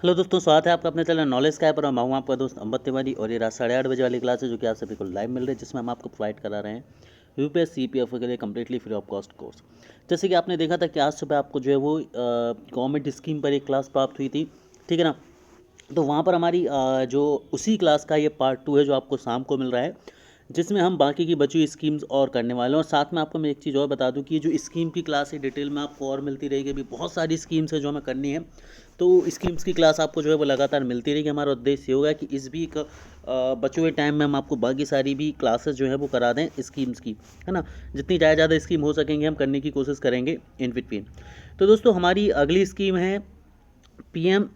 Hello दोस्तों, स्वागत है आपका अपने चैनल नॉलेज स्काई पर। मैं हूं आपका दोस्त अंबत तिवारी और ये रात 8:30 बजे वाली क्लास है जो कि आप सभी को लाइव मिल रही है, जिसमें हम आपको प्रोवाइड करा रहे हैं यूपीएससी सीपीएफ के लिए completely free of cost course. जैसे कि आपने देखा था कि आज सुबह आपको जो है वो गवर्नमेंट स्कीम पर एक क्लास प्राप्त हुई थी, ठीक है ना। तो वहाँ पर हमारी जो उसी क्लास का ये पार्ट 2 है जो आपको शाम को मिल रहा है, जिसमें हम बाकी की बची हुई स्कीम्स और करने वाले हैं। और साथ में आपको मैं एक चीज़ और बता दूं कि ये जो स्कीम की क्लास है डिटेल में आपको और मिलती रहेगी। अभी बहुत सारी स्कीम्स है जो हमें करनी है, तो स्कीम्स की क्लास आपको जो है वो लगातार मिलती रहेगी। हमारा उद्देश्य ये होगा कि इस भी बचे हुए टाइम में हम आपको बाकी सारी भी क्लासेस जो है वो करा दें स्कीम्स की, है ना। जितनी ज़्यादा स्कीम हो सकेंगे हम करने की कोशिश करेंगे इन बिटवीन। तो दोस्तों, हमारी अगली स्कीम है पीएम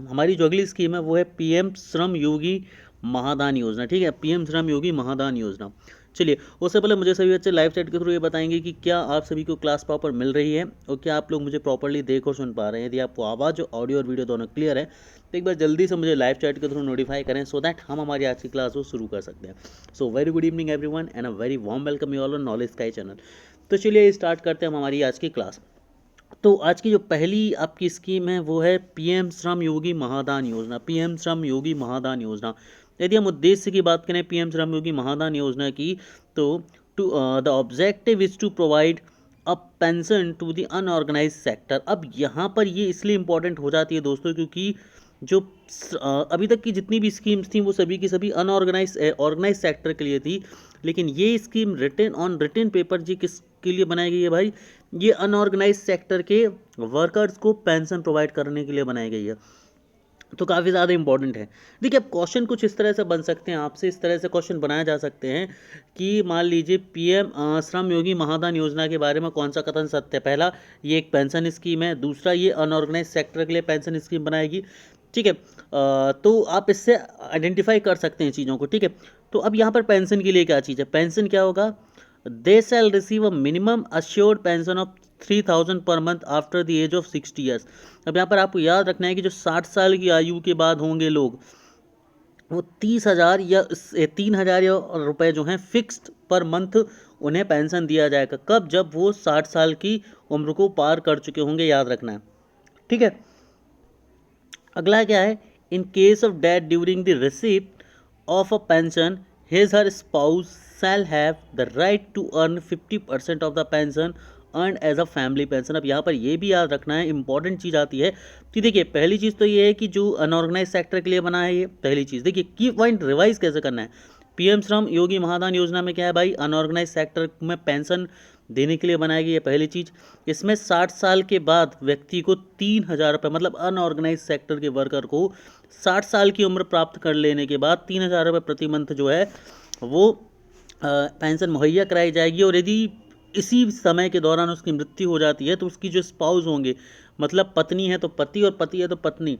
हमारी जो अगली स्कीम है वो है पीएम श्रम योगी महादान योजना, ठीक है। पीएम श्रम योगी महादान योजना। चलिए, उससे पहले मुझे सभी बच्चे लाइव चैट के थ्रू ये बताएंगे कि क्या आप सभी को क्लास प्रॉपर मिल रही है और क्या आप लोग मुझे प्रॉपरली देख और सुन पा रहे हैं। यदि आपको आवाज़ ऑडियो और वीडियो दोनों क्लियर है तो एक बार जल्दी से मुझे लाइव चैट के थ्रू नोटिफाई करें, सो दैट हम हमारी आज की क्लास को शुरू कर सकते हैं। So very good evening everyone and a very warm welcome you all on knowledge sky channel. तो चलिए स्टार्ट करते हैं हम हमारी आज की क्लास। तो आज की जो पहली आपकी स्कीम है वो है पीएम श्रम योगी महादान योजना। पीएम श्रम योगी महादान योजना, यदि हम उद्देश्य की बात करें पीएम श्रम योगी महादान योजना की, तो the objective is to provide a pension to the unorganised sector. अब यहाँ पर ये इसलिए इम्पोर्टेंट हो जाती है दोस्तों, क्योंकि जो अभी तक की जितनी भी स्कीम्स थी वो सभी की सभी ऑर्गेनाइज सेक्टर के लिए थी, लेकिन ये स्कीम रिटन पेपर जी किसके लिए बनाई गई है भाई? ये अनऑर्गेनाइज सेक्टर के वर्कर्स को पेंशन प्रोवाइड करने के लिए बनाई गई है। तो काफ़ी ज़्यादा इंपॉर्टेंट है। देखिए, अब क्वेश्चन कुछ इस तरह से बन सकते हैं, आपसे इस तरह से क्वेश्चन बनाए जा सकते हैं कि मान लीजिए पीएम श्रम योगी महादान योजना के बारे में कौन सा कथन सत्य है। पहला, ये एक पेंशन स्कीम है। दूसरा, ये अनऑर्गेनाइज सेक्टर के लिए पेंशन स्कीम बनाएगी, ठीक है। तो आप इससे आइडेंटिफाई कर सकते हैं चीज़ों को, ठीक है। तो अब यहाँ पर पेंशन के लिए क्या चीज़ है? पेंशन क्या होगा? They shall receive a minimum assured pension of 3000 per month after the age of 60 years. अब यहाँ पर आपको याद रखना है कि जो 60 साल की आयु के बाद होंगे लोग, वो 30,000 या 3,000 रुपये जो हैं फिक्स्ड पर मंथ उन्हें पेंशन दिया जाएगा। कब? जब वो 60 साल की उम्र को पार कर चुके होंगे, याद रखना है, ठीक है। अगला क्या है? In case of death during the receipt of a pension, his her spouse shall have the right to earn 50% of the pension earn as a family pension. अब यहाँ पर ये भी याद रखना है, इंपॉर्टेंट चीज़ आती है कि देखिए, पहली चीज़ तो ये है कि जो अनऑर्गेनाइज सेक्टर के लिए बना है, ये पहली चीज़। देखिए, की पॉइंट रिवाइज कैसे करना है। पीएम श्रम योगी महादान योजना में क्या है भाई? अनऑर्गेनाइज सेक्टर में पेंशन देने के लिए बनाई गई है, पहली चीज़। इसमें 60 साल के बाद व्यक्ति को 3,000 रुपये, मतलब अनऑर्गेनाइज सेक्टर के वर्कर को 60 साल की उम्र प्राप्त कर लेने के बाद 3,000 रुपये प्रति मंथ जो है वो पेंशन मुहैया कराई जाएगी। और यदि इसी समय के दौरान उसकी मृत्यु हो जाती है तो उसकी जो स्पाउस होंगे, मतलब पत्नी है तो पति और पति है तो पत्नी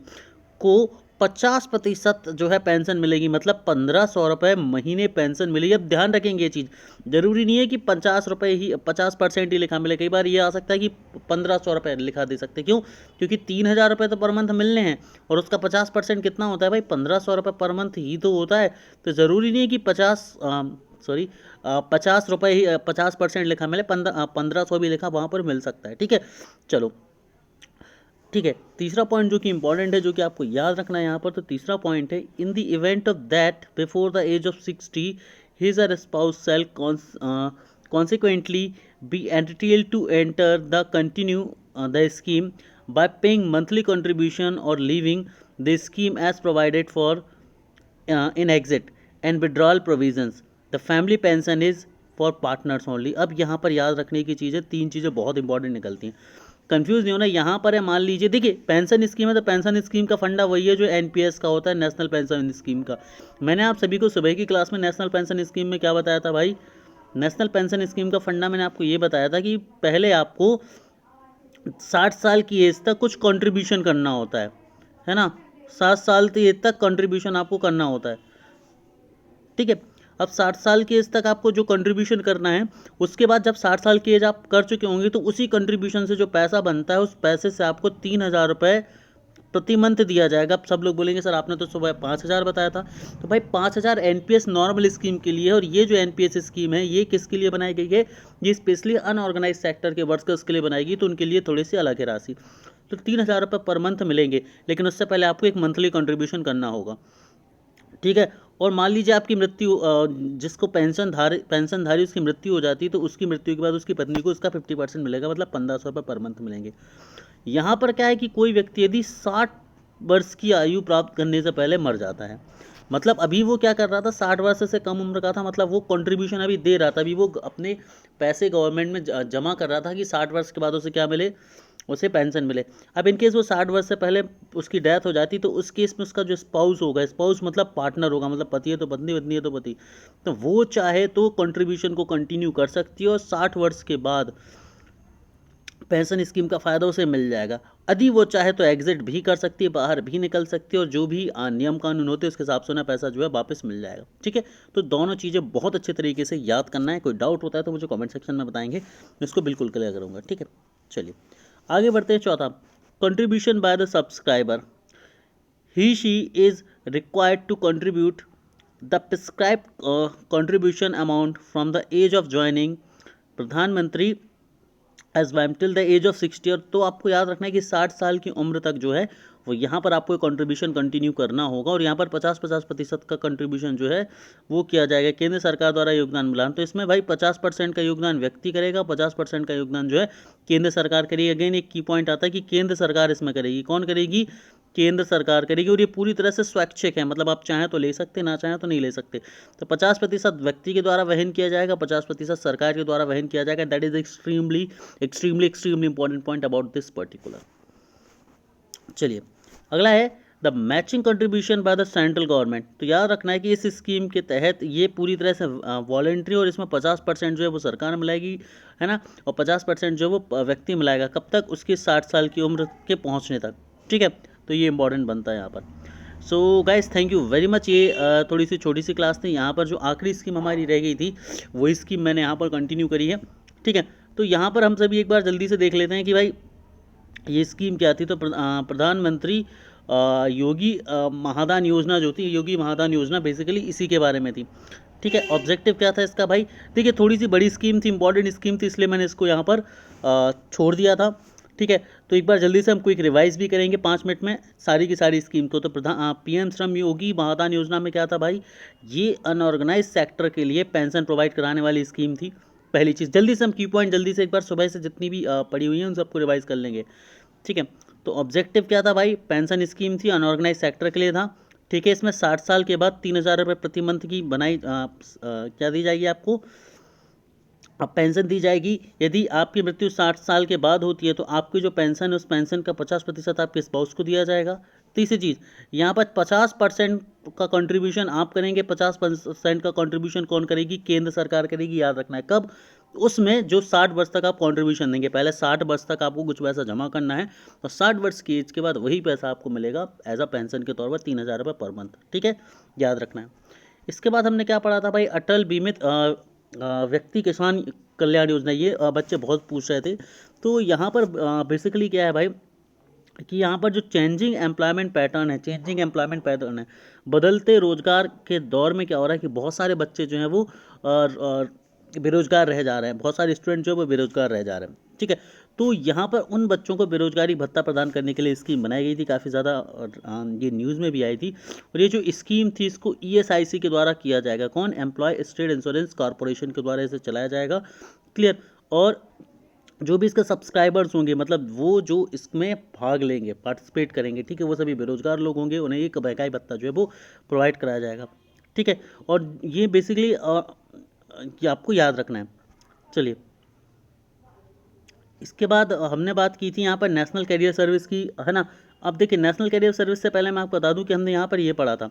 को 50% जो है पेंशन मिलेगी, मतलब 1,500 रुपये महीने पेंशन मिलेगी। अब ध्यान रखेंगे ये चीज़, जरूरी नहीं है कि 50 रुपये ही 50% ही लिखा मिले। कई बार ये आ सकता है कि 1,500 रुपये लिखा दे सकते। क्यों? क्योंकि 3,000 रुपये तो पर मंथ मिलने हैं और उसका 50% कितना होता है भाई? 1,500 रुपये पर मंथ ही तो होता है। तो ज़रूरी नहीं है कि 50 रुपये ही 50% लिखा मिले, 1,500 भी लिखा वहाँ पर मिल सकता है, ठीक है। चलो, ठीक है। तीसरा पॉइंट जो कि इंपॉर्टेंट है, जो कि आपको याद रखना है यहाँ पर, तो तीसरा पॉइंट है in the event of that before the age of 60 his or spouse shall consequently be entitled to enter the continue the scheme by paying monthly contribution or leaving the scheme as provided for in exit and withdrawal provisions. The family pension is for partners only. अब यहाँ पर याद रखने की चीज़ें, तीन चीज़ें बहुत इंपॉर्टेंट निकलती हैं, कंफ्यूज नहीं होना। यहाँ पर है, मान लीजिए, देखिए पेंशन स्कीम है तो पेंशन स्कीम का फंडा वही है जो एनपीएस का होता है, नेशनल पेंशन स्कीम का। मैंने आप सभी को सुबह की क्लास में नेशनल पेंशन स्कीम में क्या बताया था भाई? नेशनल पेंशन स्कीम का फंडा मैंने आपको ये बताया था कि पहले आपको 60 साल की एज तक कुछ कंट्रीब्यूशन करना होता है ना। 60 साल की एज तक कंट्रीब्यूशन आपको करना होता है, ठीक है। अब 60 साल की एज तक आपको जो कंट्रीब्यूशन करना है, उसके बाद जब 60 साल की एज आप कर चुके होंगे तो उसी कंट्रीब्यूशन से जो पैसा बनता है, उस पैसे से आपको 3,000 रुपये प्रति मंथ दिया जाएगा। अब सब लोग बोलेंगे सर आपने तो सुबह 5,000 बताया था। तो भाई 5,000 एनपीएस नॉर्मल स्कीम के लिए है, और ये जो एनपीएस स्कीम है ये किसके लिए बनाई गई है? ये स्पेशली अनऑर्गेनाइज सेक्टर के वर्कर्स के लिए बनाई गई, तो उनके लिए थोड़ी सी अलग है राशि। तो 3,000 रुपये पर मंथ मिलेंगे, लेकिन उससे पहले आपको एक मंथली कंट्रीब्यूशन करना होगा, ठीक है। और मान लीजिए आपकी मृत्यु, जिसको पेंशनधारी उसकी मृत्यु हो जाती है, तो उसकी मृत्यु के बाद उसकी पत्नी को उसका 50% मिलेगा, मतलब 1,500 रुपये पर मंथ मिलेंगे। यहाँ पर क्या है कि कोई व्यक्ति यदि 60 वर्ष की आयु प्राप्त करने से पहले मर जाता है, मतलब अभी वो क्या कर रहा था, 60 वर्ष से कम उम्र का था, मतलब वो कंट्रीब्यूशन अभी दे रहा था, अभी वो अपने पैसे गवर्नमेंट में जमा कर रहा था कि 60 वर्ष के बाद उसे क्या मिले, उसे पेंशन मिले। अब इनकेस वो 60 वर्ष से पहले उसकी डेथ हो जाती, तो उस केस में उसका जो स्पाउस होगा, स्पाउस मतलब पार्टनर होगा, मतलब पति है तो पत्नी, पत्नी है तो पति, तो वो चाहे तो कंट्रीब्यूशन को कंटिन्यू कर सकती है और 60 वर्ष के बाद पेंशन स्कीम का फ़ायदा उसे मिल जाएगा। यदि वो चाहे तो एग्जिट भी कर सकती है, बाहर भी निकल सकती है, और जो भी नियम कानून होते हैं उसके हिसाब से उन्हें पैसा जो है वापस मिल जाएगा, ठीक है। तो दोनों चीज़ें बहुत अच्छे तरीके से याद करना है। कोई डाउट होता है तो मुझे कमेंट सेक्शन में बताएंगे, मैं इसको बिल्कुल क्लियर करूँगा, ठीक है। चलिए आगे बढ़ते हैं। चौथा, contribution by the subscriber. He she is required to contribute the prescribed contribution amount from the age of joining प्रधानमंत्री एज वाइम टिल द एज ऑफ 60। और तो आपको याद रखना है कि 60 साल की उम्र तक जो है वो यहाँ पर आपको कंट्रीब्यूशन कंटिन्यू करना होगा, और यहाँ पर 50-50% का कंट्रीब्यूशन जो है वो किया जाएगा, केंद्र सरकार द्वारा योगदान मिलान। तो इसमें भाई 50% का योगदान व्यक्ति करेगा, 50% का योगदान जो है केंद्र सरकार करेगी। अगेन एक की पॉइंट आता है कि केंद्र सरकार इसमें करेगी। कौन करेगी? केंद्र सरकार करेगी, और ये पूरी तरह से स्वैच्छिक है, मतलब आप चाहें तो ले सकते, ना चाहें तो नहीं ले सकते। तो 50% व्यक्ति के द्वारा वहन किया जाएगा, 50% सरकार के द्वारा वहन किया जाएगा। That is extremely extremely extremely important point about this particular. चलिए अगला है the matching contribution by the central government. तो याद रखना है कि इस स्कीम के तहत ये पूरी तरह से वॉलेंट्री, और इसमें 50% जो है वो सरकार मिलाएगी, है ना, और 50% जो है वो व्यक्ति मिलाएगा। कब तक? उसकी 60 साल की उम्र के पहुंचने तक, ठीक है। तो ये इंपॉर्टेंट बनता है यहाँ पर। So guys thank you very much. ये थोड़ी सी छोटी सी क्लास थी। यहाँ पर जो आखिरी स्कीम हमारी रह गई थी वही स्कीम मैंने यहाँ पर कंटिन्यू करी है, ठीक है। तो यहाँ पर हम सभी एक बार जल्दी से देख लेते हैं कि भाई ये स्कीम क्या थी। तो प्रधानमंत्री योगी महादान योजना जो थी, योगी महादान योजना बेसिकली इसी के बारे में थी, ठीक है। ऑब्जेक्टिव क्या था इसका भाई? देखिए थोड़ी सी बड़ी स्कीम थी, इंपॉर्टेंट स्कीम थी, इसलिए मैंने इसको यहाँ पर छोड़ दिया था, ठीक है। तो एक बार जल्दी से हम क्विक रिवाइज भी करेंगे 5 मिनट में सारी की सारी स्कीम को। तो पीएम श्रम योगी महादान योजना में क्या था भाई? ये अनऑर्गेनाइज सेक्टर के लिए पेंशन प्रोवाइड कराने वाली स्कीम थी। पहली चीज़, जल्दी से हम की पॉइंट जल्दी से एक बार सुबह से जितनी भी पड़ी हुई हैं उन सबको रिवाइज कर लेंगे, ठीक है। तो ऑब्जेक्टिव क्या था भाई? पेंशन स्कीम थी, अनऑर्गेनाइज सेक्टर के लिए था, ठीक है। इसमें 60 साल के बाद 3,000 रुपये प्रति मंथ की क्या दी जाएगी आपको? अब पेंशन दी जाएगी। यदि आपकी मृत्यु 60 साल के बाद होती है तो आपकी जो पेंशन है उस पेंशन का 50% आपके स्पाउस को दिया जाएगा। तीसरी चीज़, यहाँ पर 50% का कंट्रीब्यूशन आप करेंगे, 50% का कंट्रीब्यूशन कौन करेगी? केंद्र सरकार करेगी। याद रखना है कब? उसमें जो 60 वर्ष तक आप कंट्रीब्यूशन देंगे। पहले 60 वर्ष तक आपको कुछ पैसा जमा करना है, और 60 वर्ष की एज के बाद वही पैसा आपको मिलेगा एज अ पेंशन के तौर पर 3,000 रुपये पर मंथ, ठीक है। याद रखना है। इसके बाद हमने क्या पढ़ा था भाई? अटल बीमित व्यक्ति किसान कल्याण योजना। ये बच्चे बहुत पूछ रहे थे। तो यहाँ पर बेसिकली क्या है भाई कि यहाँ पर जो चेंजिंग एम्प्लॉयमेंट पैटर्न है, बदलते रोजगार के दौर में क्या हो रहा है कि बहुत सारे बच्चे जो हैं वो बेरोजगार रह जा रहे हैं, बहुत सारे स्टूडेंट जो है वो बेरोजगार रह जा रहे हैं, ठीक है। तो यहाँ पर उन बच्चों को बेरोजगारी भत्ता प्रदान करने के लिए स्कीम बनाई गई थी, काफ़ी ज़्यादा ये न्यूज़ में भी आई थी। और ये जो स्कीम थी इसको ESIC के द्वारा किया जाएगा। कौन? एम्प्लॉय स्टेट इंश्योरेंस कॉर्पोरेशन के द्वारा इसे चलाया जाएगा, क्लियर। और जो भी इसके सब्सक्राइबर्स होंगे, मतलब वो जो इसमें भाग लेंगे, पार्टिसिपेट करेंगे, ठीक है, वो सभी बेरोजगार लोग होंगे, उन्हें एक महंगाई भत्ता जो है वो प्रोवाइड कराया जाएगा, ठीक है। और ये बेसिकली ये आपको याद रखना है। चलिए इसके बाद हमने बात की थी यहाँ पर नेशनल कैरियर सर्विस की, है ना। अब देखिए नेशनल कैरियर सर्विस से पहले मैं आपको बता दूं कि हमने यहाँ पर ये पढ़ा था,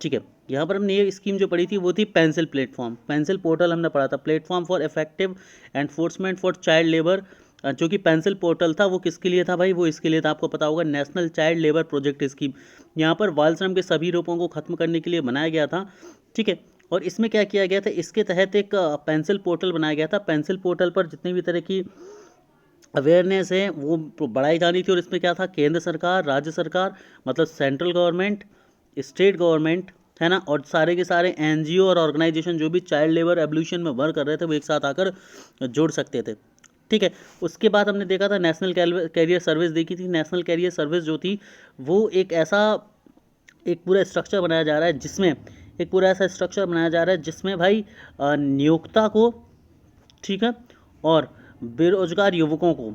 ठीक है। यहाँ पर हमने ये स्कीम जो पढ़ी थी वो थी पेंसिल प्लेटफॉर्म, पेंसिल पोर्टल हमने पढ़ा था। Platform for effective enforcement for child labour, जो कि पेंसिल पोर्टल था वो किसके लिए था भाई? वो इसके लिए था, आपको पता होगा, national child labour project scheme. यहाँ पर बाल श्रम के सभी रूपों को खत्म करने के लिए बनाया गया था, ठीक है। और इसमें क्या किया गया था? इसके तहत एक पेंसिल पोर्टल बनाया गया था। पेंसिल पोर्टल पर जितनी भी तरह की अवेयरनेस है वो बढ़ाई जानी थी। और इसमें क्या था? केंद्र सरकार, राज्य सरकार, मतलब सेंट्रल गवर्नमेंट, स्टेट गवर्नमेंट, है ना, और सारे के सारे NGO और ऑर्गेनाइजेशन जो भी चाइल्ड लेबर एब्ल्यूशन में वर्क कर रहे थे वो एक साथ आकर जुड़ सकते थे, ठीक है। उसके बाद हमने देखा था नेशनल कैरियर सर्विस देखी थी। नेशनल कैरियर सर्विस जो थी वो एक पूरा स्ट्रक्चर बनाया जा रहा है जिसमें एक पूरा ऐसा स्ट्रक्चर बनाया जा रहा है जिसमें भाई नियोक्ता को, ठीक है, और बेरोजगार युवकों को,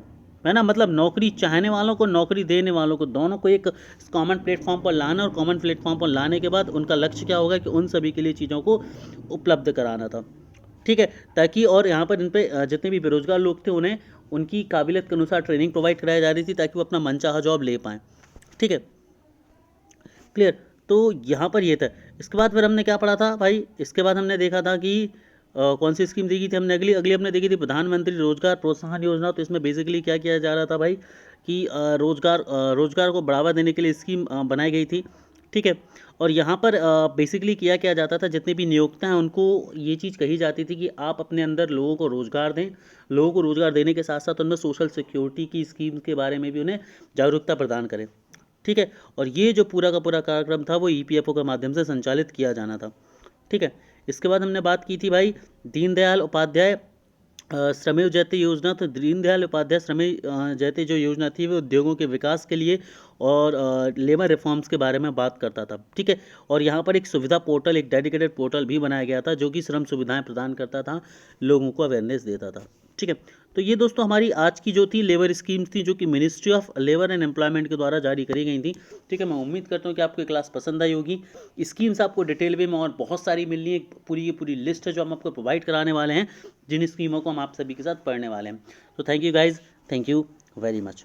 है ना, मतलब नौकरी चाहने वालों को, नौकरी देने वालों को, दोनों को एक कॉमन प्लेटफॉर्म पर लाना, और कॉमन प्लेटफॉर्म पर लाने के बाद उनका लक्ष्य क्या होगा कि उन सभी के लिए चीज़ों को उपलब्ध कराना था, ठीक है, ताकि और यहाँ पर इन पे जितने भी बेरोजगार लोग थे उन्हें उनकी काबिलियत के अनुसार ट्रेनिंग प्रोवाइड कराई जा रही थी ताकि वो अपना मनचाहा जॉब ले पाएँ, ठीक है, क्लियर। तो यहाँ पर ये था। इसके बाद फिर हमने क्या पढ़ा था भाई, इसके बाद हमने देखा था कि कौन सी स्कीम देखी थी हमने, अगली अगली हमने देखी थी प्रधानमंत्री रोजगार प्रोत्साहन योजना। तो इसमें बेसिकली क्या किया जा रहा था भाई कि रोजगार को बढ़ावा देने के लिए स्कीम बनाई गई थी, ठीक है। और यहाँ पर बेसिकली किया जाता था, जितने भी नियोक्ता हैं उनको ये चीज़ कही जाती थी कि आप अपने अंदर लोगों को रोज़गार दें, लोगों को रोज़गार देने के साथ साथ उनमें सोशल सिक्योरिटी की स्कीम के बारे में भी उन्हें जागरूकता प्रदान करें, ठीक है। और ये जो पूरा का पूरा कार्यक्रम था वो ईपीएफओ के माध्यम से संचालित किया जाना था, ठीक है। इसके बाद हमने बात की थी भाई दीनदयाल उपाध्याय श्रमेव जयते योजना। तो दीनदयाल उपाध्याय श्रमेव जयते जो योजना थी वो उद्योगों के विकास के लिए और लेबर रिफॉर्म्स के बारे में बात करता था, ठीक है। और यहाँ पर एक सुविधा पोर्टल, एक डेडिकेटेड पोर्टल भी बनाया गया था जो कि श्रम सुविधाएं प्रदान करता था, लोगों को अवेयरनेस देता था, ठीक है। तो ये दोस्तों हमारी आज की जो थी लेबर स्कीम्स थी जो कि ministry of labour and employment के द्वारा जारी करी गई थी, ठीक है। मैं उम्मीद करता हूँ कि आपको ये क्लास पसंद आई होगी। स्कीम्स आपको डिटेल वे में और बहुत सारी मिलनी है, पूरी की पूरी लिस्ट है जो हम आपको प्रोवाइड कराने वाले हैं, जिन स्कीमों को हम आप सभी के साथ पढ़ने वाले हैं। तो thank you guys, thank you very much.